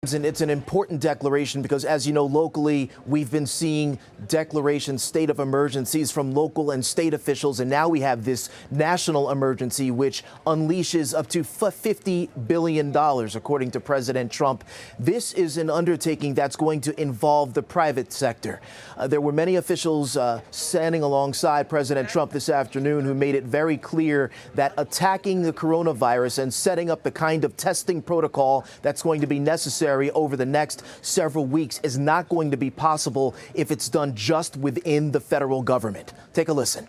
And it's an important declaration because, as you know, locally, we've been seeing declarations, state of emergencies from local and state officials. And now we have this national emergency, which unleashes up to $50 billion, according to President Trump. This is an undertaking that's going to involve the private sector. There were many officials standing alongside President Trump this afternoon who made it very clear that attacking the coronavirus and setting up the kind of testing protocol that's going to be necessary over the next several weeks is not going to be possible if it's done just within the federal government. Take a listen.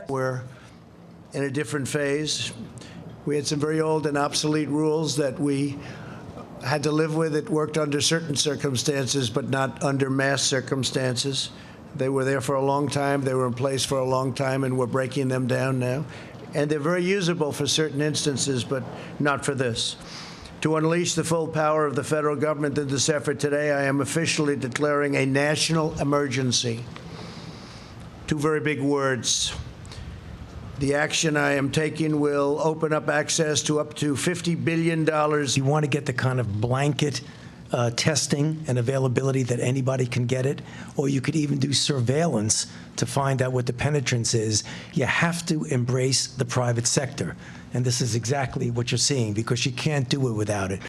We're in a different phase. We had some very old and obsolete rules that we had to live with. It worked under certain circumstances, but not under mass circumstances. They were there for a long time. They were in place for a long time, and we're breaking them down now. And they're very usable for certain instances, but not for this. To unleash the full power of the federal government in this effort today, I am officially declaring a national emergency. Two very big words. The action I am taking will open up access to up to $50 billion. You want to get the kind of blanket testing and availability that anybody can get it, or you could even do surveillance to find out what the penetrance is. You have to embrace the private sector. And this is exactly what you're seeing, because you can't do it without it.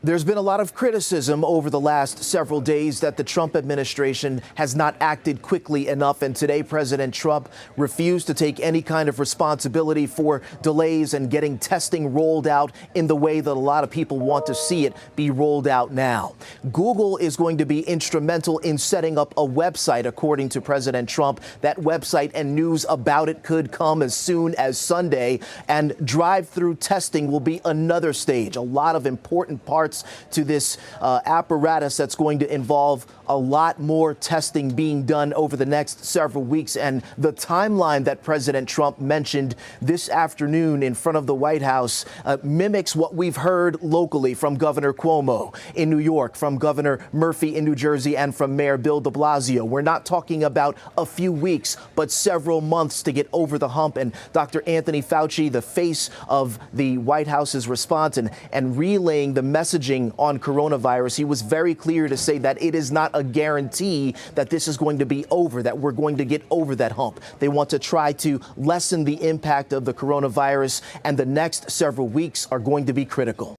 There's been a lot of criticism over the last several days that the Trump administration has not acted quickly enough. And today, President Trump refused to take any kind of responsibility for delays and getting testing rolled out in the way that a lot of people want to see it be rolled out now. Google is going to be instrumental in setting up a website, according to President Trump. That website and news about it could come as soon as Sunday. And drive-through testing will be another stage. A lot of important parts to this apparatus that's going to involve a lot more testing being done over the next several weeks. And the timeline that President Trump mentioned this afternoon in front of the White House mimics what we've heard locally from Governor Cuomo in New York, from Governor Murphy in New Jersey, and from Mayor Bill de Blasio. We're not talking about a few weeks, but several months to get over the hump. And Dr. Anthony Fauci, the face of the White House's response and relaying the messaging on coronavirus, he was very clear to say that it is not a guarantee that this is going to be over, that we're going to get over that hump. They want to try to lessen the impact of the coronavirus, and the next several weeks are going to be critical.